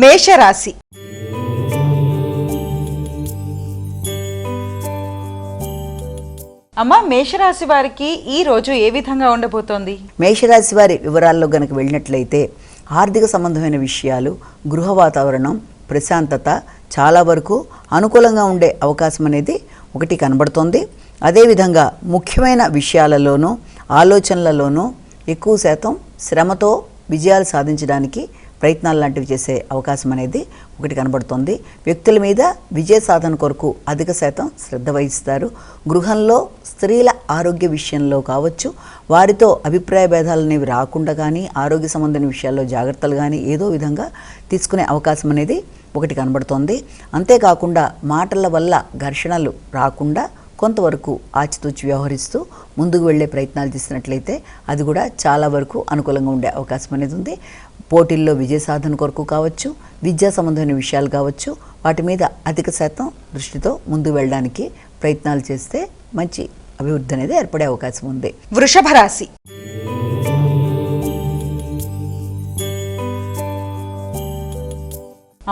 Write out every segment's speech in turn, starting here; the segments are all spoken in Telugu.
మేషరాశి. అమ్మ, మేషరాశి వారికి ఈ రోజు ఏ విధంగా ఉండబోతోంది? మేషరాశి వారి వివరాల్లో గనక వెళ్ళినట్లయితే ఆర్థిక సంబంధమైన విషయాలు, గృహ వాతావరణం, ప్రశాంతత చాలా వరకు అనుకూలంగా ఉండే అవకాశం అనేది ఒకటి కనబడుతోంది. అదేవిధంగా ముఖ్యమైన విషయాలలోనూ ఆలోచనలలోనూ ఎక్కువ శాతం శ్రమతో విజయాలు సాధించడానికి ప్రయత్నాలు లాంటివి చేసే అవకాశం అనేది ఒకటి కనబడుతోంది. వ్యక్తుల మీద విజయ సాధన కొరకు అధిక శాతం శ్రద్ధ వహిస్తారు. గృహంలో స్త్రీల ఆరోగ్య విషయంలో కావచ్చు, వారితో అభిప్రాయ భేదాలు అనేవి రాకుండా కానీ, ఆరోగ్య సంబంధమైన విషయాల్లో జాగ్రత్తలు కానీ ఏదో విధంగా తీసుకునే అవకాశం అనేది ఒకటి కనబడుతోంది. అంతేకాకుండా మాటల వల్ల ఘర్షణలు రాకుండా కొంతవరకు ఆచితూచి వ్యవహరిస్తూ ముందుకు వెళ్ళే ప్రయత్నాలు చేసినట్లయితే అది కూడా చాలా వరకు అనుకూలంగా ఉండే అవకాశం అనేది ఉంది. పోటీల్లో విజయ సాధన కొరకు కావచ్చు, విద్యా సంబంధమైన విషయాలు కావచ్చు, వాటి మీద అధిక శాతం దృష్టితో ముందుకు వెళ్ళడానికి ప్రయత్నాలు చేస్తే మంచి అభివృద్ధి అనేది ఏర్పడే అవకాశం ఉంది. వృషభ రాశి.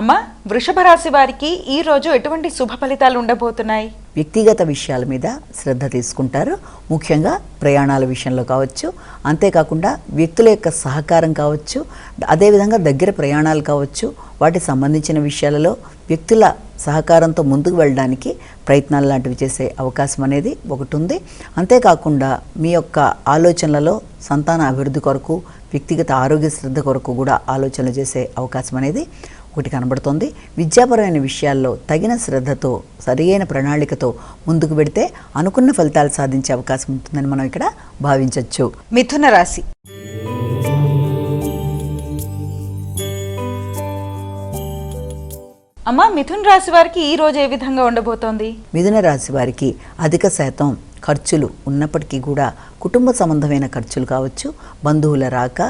అమ్మ, వృషభ రాశి వారికి ఈ రోజు ఎటువంటి శుభ ఫలితాలు ఉండబోతున్నాయి? వ్యక్తిగత విషయాల మీద శ్రద్ధ తీసుకుంటారు. ముఖ్యంగా ప్రయాణాల విషయంలో కావచ్చు, అంతేకాకుండా వ్యక్తుల యొక్క సహకారం కావచ్చు, అదేవిధంగా దగ్గర ప్రయాణాలు కావచ్చు, వాటికి సంబంధించిన విషయాలలో వ్యక్తుల సహకారంతో ముందుకు వెళ్ళడానికి ప్రయత్నాలు లాంటివి చేసే అవకాశం అనేది ఒకటి ఉంది. అంతేకాకుండా మీ యొక్క ఆలోచనలలో సంతాన అభివృద్ధి కొరకు, వ్యక్తిగత ఆరోగ్య శ్రద్ధ కొరకు కూడా ఆలోచనలు చేసే అవకాశం అనేది ఒకటి కనబడుతోంది. విద్యాపరమైన విషయాల్లో తగిన శ్రద్ధతో, సరియైన ప్రణాళికతో ముందుకు పెడితే అనుకున్న ఫలితాలు సాధించే అవకాశం ఉంటుందని మనం ఇక్కడ భావించవచ్చు. మిథున రాశి. అమ్మ, మిథున రాశి వారికి ఈ రోజు ఏ విధంగా ఉండబోతోంది? మిథున రాశి వారికి అధిక శాతం ఖర్చులు ఉన్నప్పటికీ కూడా కుటుంబ సంబంధమైన ఖర్చులు కావచ్చు, బంధువుల రాక,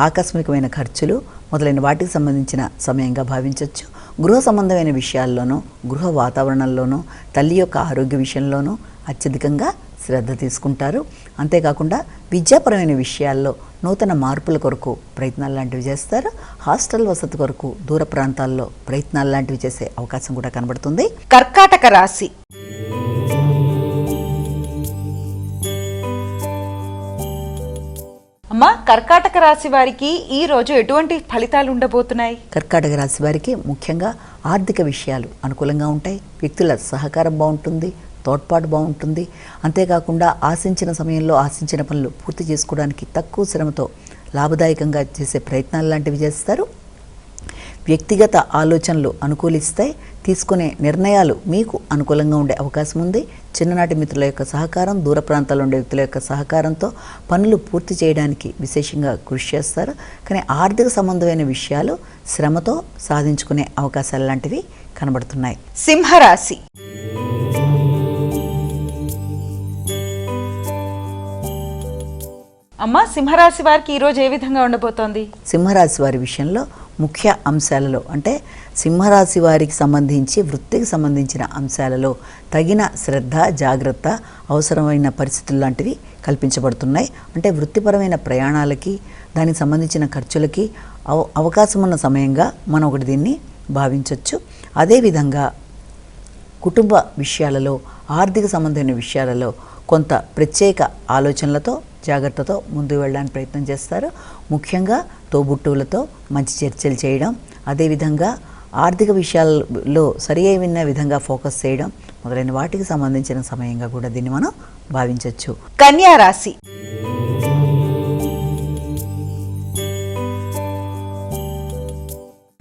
ఆకస్మికమైన ఖర్చులు మొదలైన వాటికి సంబంధించిన సమయంగా భావించవచ్చు. గృహ సంబంధమైన విషయాల్లోనూ, గృహ వాతావరణంలోనూ, తల్లి యొక్క ఆరోగ్య విషయంలోనూ అత్యధికంగా శ్రద్ధ తీసుకుంటారు. అంతేకాకుండా విద్యాపరమైన విషయాల్లో నూతన మార్పుల కొరకు ప్రయత్నాలు లాంటివి చేస్తారు. హాస్టల్ వసతి కొరకు దూర ప్రాంతాల్లో ప్రయత్నాలు లాంటివి చేసే అవకాశం కూడా కనబడుతుంది. కర్కాటక రాశి. అమ్మ, కర్కాటక రాశి వారికి ఈ రోజు ఎటువంటి ఫలితాలు ఉండబోతున్నాయి? కర్కాటక రాశి వారికి ముఖ్యంగా ఆర్థిక విషయాలు అనుకూలంగా ఉంటాయి. వ్యక్తుల సహకారం బాగుంటుంది, తోడ్పాటు బాగుంటుంది. అంతేకాకుండా ఆశించిన సమయంలో ఆశించిన పనులు పూర్తి చేసుకోవడానికి తక్కువ శ్రమతో లాభదాయకంగా చేసే ప్రయత్నాలు లాంటివి చేస్తారు. వ్యక్తిగత ఆలోచనలు అనుకూలిస్తాయి. తీసుకునే నిర్ణయాలు మీకు అనుకూలంగా ఉండే అవకాశం ఉంది. చిన్ననాటి మిత్రుల యొక్క సహకారం, దూర ప్రాంతాల్లో ఉండే వ్యక్తుల యొక్క సహకారంతో పనులు పూర్తి చేయడానికి విశేషంగా కృషి చేస్తారు. కానీ ఆర్థిక సంబంధమైన విషయాలు శ్రమతో సాధించుకునే అవకాశాలు లాంటివి కనబడుతున్నాయి. సింహరాశి. అమ్మ, సింహరాశి వారికి ఈ రోజు ఏ విధంగా ఉండబోతోంది? సింహరాశి వారి విషయంలో ముఖ్య అంశాలలో, అంటే సింహరాశి వారికి సంబంధించి వృత్తికి సంబంధించిన అంశాలలో తగిన శ్రద్ధ, జాగ్రత్త అవసరమైన పరిస్థితులు లాంటివి కల్పించబడుతున్నాయి. అంటే వృత్తిపరమైన ప్రయాణాలకి, దానికి సంబంధించిన ఖర్చులకి అవకాశం ఉన్న సమయంగా మనం ఒకటి దీన్ని భావించవచ్చు. అదేవిధంగా కుటుంబ విషయాలలో, ఆర్థిక సంబంధమైన విషయాలలో కొంత ప్రత్యేక ఆలోచనలతో, జాగ్రత్తతో ముందుకు వెళ్ళడానికి ప్రయత్నం చేస్తారు. ముఖ్యంగా తోబుట్టువులతో మంచి చర్చలు చేయడం, అదేవిధంగా ఆర్థిక విషయాల్లో సరి అయిన విధంగా ఫోకస్ చేయడం మొదలైన వాటికి సంబంధించిన సమయంగా కూడా దీన్ని మనం భావించవచ్చు. కన్యా రాశి.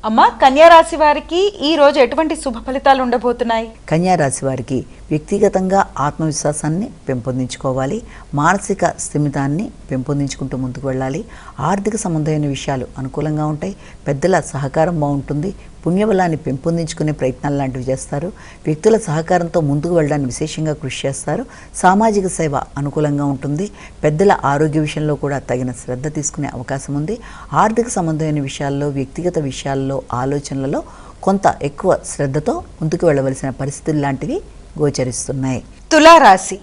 అమ్మ, కన్యా రాశి వారికి ఈ రోజు ఎటువంటి శుభ ఫలితాలు ఉండబోతున్నాయి? కన్యా రాశి వారికి వ్యక్తిగతంగా ఆత్మవిశ్వాసాన్ని పెంపొందించుకోవాలి. మానసిక స్థిమితాన్ని పెంపొందించుకుంటూ ముందుకు వెళ్ళాలి. ఆర్థిక సంబంధమైన విషయాలు అనుకూలంగా ఉంటాయి. పెద్దల సహకారం బాగుంటుంది. పుణ్యబలాన్ని పెంపొందించుకునే ప్రయత్నాలు లాంటివి చేస్తారు. వ్యక్తుల సహకారంతో ముందుకు వెళ్ళడానికి విశేషంగా కృషి చేస్తారు. సామాజిక సేవ అనుకూలంగా ఉంటుంది. పెద్దల ఆరోగ్య విషయంలో కూడా తగిన శ్రద్ధ తీసుకునే అవకాశం ఉంది. ఆర్థిక సంబంధమైన విషయాల్లో, వ్యక్తిగత విషయాల్లో, ఆలోచనలలో కొంత ఎక్కువ శ్రద్ధతో ముందుకు వెళ్ళవలసిన పరిస్థితులు లాంటివి గోచరిస్తున్నాయి. తులారాశి.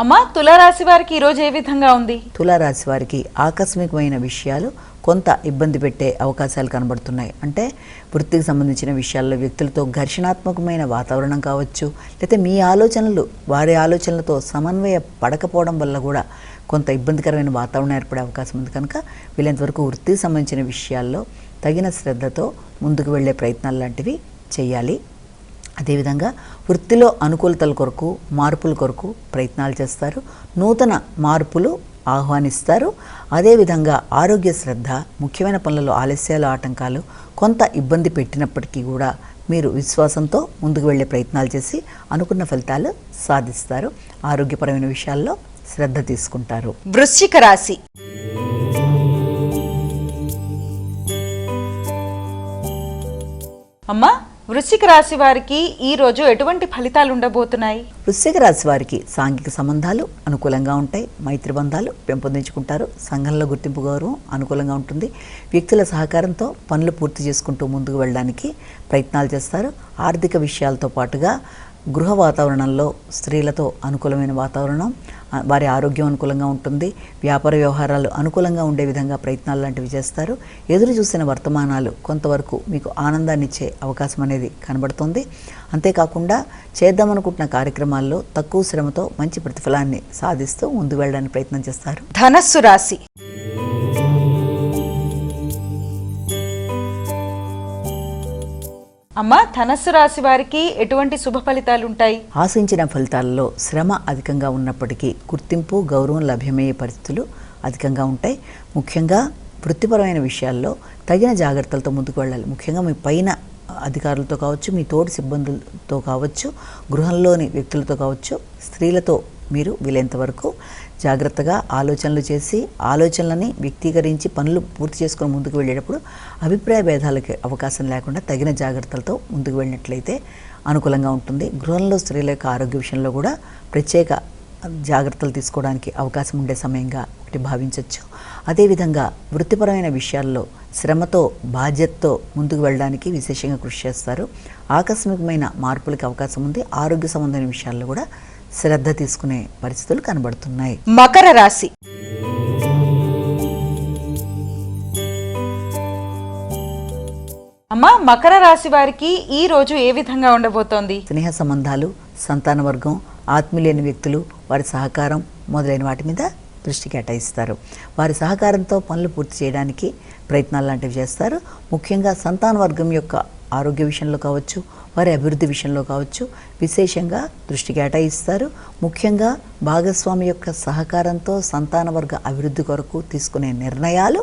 అమ్మా, తులారాశి వారికి ఈ రోజు ఏ విధంగా ఉంది? తులారాశి వారికి ఆకస్మికమైన విషయాలు కొంత ఇబ్బంది పెట్టే అవకాశాలు కనబడుతున్నాయి. అంటే వృత్తికి సంబంధించిన విషయాల్లో వ్యక్తులతో ఘర్షణాత్మకమైన వాతావరణం కావచ్చు, లేకపోతే మీ ఆలోచనలు వారి ఆలోచనలతో సమన్వయ పడకపోవడం వల్ల కూడా కొంత ఇబ్బందికరమైన వాతావరణం ఏర్పడే అవకాశం ఉంది. కనుక వీళ్ళంతవరకు వృత్తికి సంబంధించిన విషయాల్లో తగిన శ్రద్ధతో ముందుకు వెళ్ళే ప్రయత్నాలు లాంటివి చేయాలి. అదేవిధంగా వృత్తిలో అనుకూలతల కొరకు, మార్పుల కొరకు ప్రయత్నాలు చేస్తారు. నూతన మార్పులు ఆహ్వానిస్తారు. అదేవిధంగా ఆరోగ్య శ్రద్ధ, ముఖ్యమైన పనులలో ఆలస్యాలు, ఆటంకాలు కొంత ఇబ్బంది పెట్టినప్పటికీ కూడా మీరు విశ్వాసంతో ముందుకు వెళ్ళే ప్రయత్నాలు చేసి అనుకున్న ఫలితాలు సాధిస్తారు. ఆరోగ్యపరమైన విషయాల్లో శ్రద్ధ తీసుకుంటారు. వృశ్చిక రాశి. అమ్మా, వృశ్చిక రాశి వారికి ఈ రోజు ఎటువంటి ఫలితాలు ఉండబోతున్నాయి? వృశ్చిక రాశి వారికి సాంఘిక సంబంధాలు అనుకూలంగా ఉంటాయి. మైత్రి బంధాలు పెంపొందించుకుంటారు. సంఘంలో గుర్తింపు గౌరవం అనుకూలంగా ఉంటుంది. వ్యక్తుల సహకారంతో పనులు పూర్తి చేసుకుంటూ ముందుకు వెళ్ళడానికి ప్రయత్నాలు చేస్తారు. ఆర్థిక విషయాలతో పాటుగా గృహ వాతావరణంలో స్త్రీలతో అనుకూలమైన వాతావరణం, వారి ఆరోగ్యం అనుకూలంగా ఉంటుంది. వ్యాపార వ్యవహారాలు అనుకూలంగా ఉండే విధంగా ప్రయత్నాలు లాంటివి చేస్తారు. ఎదురు చూసిన వర్తమానాలు కొంతవరకు మీకు ఆనందాన్ని ఇచ్చే అవకాశం అనేది కనబడుతుంది. అంతేకాకుండా చేద్దామనుకుంటున్న కార్యక్రమాల్లో తక్కువ శ్రమతో మంచి ప్రతిఫలాన్ని సాధిస్తూ ముందుకు వెళ్ళడానికి ప్రయత్నం చేస్తారు. ధనస్సు రాశి. అమ్మా, ధనస్సు రాశి వారికి ఎటువంటి శుభ ఫలితాలు ఉంటాయి? ఆశించిన ఫలితాలలో శ్రమ అధికంగా ఉన్నప్పటికీ గుర్తింపు, గౌరవం లభ్యమయ్యే పరిస్థితులు అధికంగా ఉంటాయి. ముఖ్యంగా వృత్తిపరమైన విషయాల్లో తగిన జాగ్రత్తలతో ముందుకు వెళ్ళాలి. ముఖ్యంగా మీ పైన అధికారులతో కావచ్చు, మీ తోటి సిబ్బందులతో కావచ్చు, గృహంలోని వ్యక్తులతో కావచ్చు, స్త్రీలతో మీరు వీలైనంతవరకు జాగ్రత్తగా ఆలోచనలు చేసి ఆలోచనలని వ్యక్తీకరించి పనులు పూర్తి చేసుకొని ముందుకు వెళ్ళేటప్పుడు అభిప్రాయ భేదాలకి అవకాశం లేకుండా తగిన జాగ్రత్తలతో ముందుకు వెళ్ళినట్లయితే అనుకూలంగా ఉంటుంది. గృహంలో స్త్రీల యొక్క ఆరోగ్య విషయంలో కూడా ప్రత్యేక జాగ్రత్తలు తీసుకోవడానికి అవకాశం ఉండే సమయంగా ఒకటి భావించవచ్చు. అదేవిధంగా వృత్తిపరమైన విషయాల్లో శ్రమతో, బాధ్యతతో ముందుకు వెళ్ళడానికి విశేషంగా కృషి చేస్తారు. ఆకస్మికమైన మార్పులకు అవకాశం ఉంది. ఆరోగ్య సంబంధమైన విషయాల్లో కూడా శ్రద్ధ తీసుకునే పరిస్థితులు కనబడుతున్నాయి. మకర రాశి. అమ్మా, మకర రాశి వారికి ఈ రోజు ఏ విధంగా ఉండబోతోంది? స్నేహ సంబంధాలు, సంతాన వర్గం, ఆత్మీయులైన వ్యక్తులు, వారి సహకారం మొదలైన వాటి మీద దృష్టి కేటాయిస్తారు. వారి సహకారంతో పనులు పూర్తి చేయడానికి ప్రయత్నాలు లాంటివి చేస్తారు. ముఖ్యంగా సంతాన వర్గం యొక్క ఆరోగ్య విషయంలో కావచ్చు, వారి అభివృద్ధి విషయంలో కావచ్చు విశేషంగా దృష్టి కేటాయిస్తారు. ముఖ్యంగా భాగస్వామి యొక్క సహకారంతో సంతాన వర్గ అభివృద్ధి కొరకు తీసుకునే నిర్ణయాలు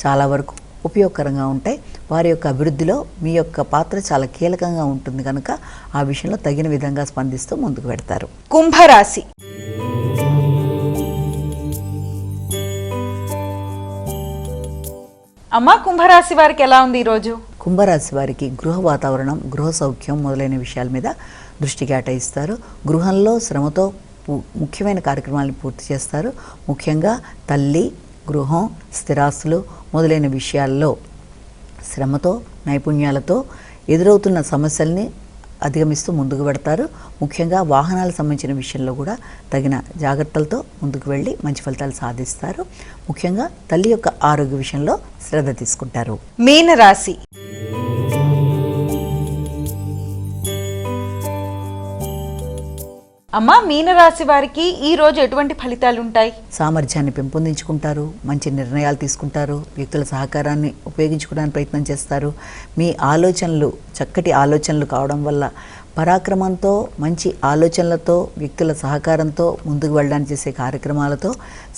చాలా వరకు ఉపయోగకరంగా ఉంటాయి. వారి యొక్క అభివృద్ధిలో మీ యొక్క పాత్ర చాలా కీలకంగా ఉంటుంది కనుక ఆ విషయంలో తగిన విధంగా స్పందిస్తూ ముందుకు పెడతారు. కుంభరాశి. అమ్మా, కుంభరాశి వారికి ఎలా ఉంది ఈరోజు? కుంభరాశి వారికి గృహ వాతావరణం, గృహ సౌఖ్యం మొదలైన విషయాల మీద దృష్టి కేటాయిస్తారు. గృహంలో శ్రమతో ముఖ్యమైన కార్యక్రమాలను పూర్తి చేస్తారు. ముఖ్యంగా తల్లి, గృహం, స్థిరాస్తులు మొదలైన విషయాల్లో శ్రమతో, నైపుణ్యాలతో ఎదురవుతున్న సమస్యల్ని అధిగమిస్తూ ముందుకు పెడతారు. ముఖ్యంగా వాహనాలకు సంబంధించిన విషయంలో కూడా తగిన జాగ్రత్తలతో ముందుకు వెళ్ళి మంచి ఫలితాలు సాధిస్తారు. ముఖ్యంగా తల్లి యొక్క ఆరోగ్య విషయంలో శ్రద్ధ తీసుకుంటారు. మీనరాశి. అమ్మా, మీనరాశి వారికి ఈ రోజు ఎటువంటి ఫలితాలు ఉంటాయి? సామర్థ్యాన్ని పెంపొందించుకుంటారు. మంచి నిర్ణయాలు తీసుకుంటారు. వ్యక్తుల సహకారాన్ని ఉపయోగించుకోవడానికి ప్రయత్నం చేస్తారు. మీ ఆలోచనలు చక్కటి ఆలోచనలు కావడం వల్ల పరాక్రమంతో, మంచి ఆలోచనలతో, వ్యక్తుల సహకారంతో ముందుకు వెళ్ళడానికి చేసే కార్యక్రమాలతో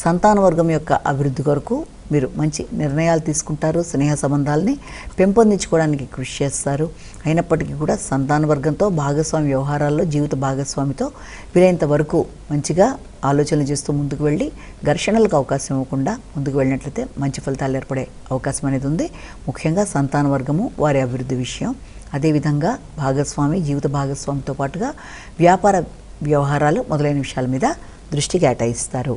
సంతాన వర్గం యొక్క అభివృద్ధి కొరకు మీరు మంచి నిర్ణయాలు తీసుకుంటారు. స్నేహ సంబంధాలని పెంపొందించుకోవడానికి కృషి చేస్తారు. అయినప్పటికీ కూడా సంతాన వర్గంతో భాగస్వామి వ్యవహారాల్లో జీవిత భాగస్వామితో వీలైనంత వరకు మంచిగా ఆలోచనలు చేస్తూ ముందుకు వెళ్ళి ఘర్షణలకు అవకాశం ఇవ్వకుండా ముందుకు వెళ్ళినట్లయితే మంచి ఫలితాలు ఏర్పడే అవకాశం అనేది ఉంది. ముఖ్యంగా సంతాన వర్గము, వారి అభివృద్ధి విషయం, అదేవిధంగా భాగస్వామి, జీవిత భాగస్వామితో పాటుగా వ్యాపార వ్యవహారాలు మొదలైన విషయాల మీద దృష్టి కేటాయిస్తారు.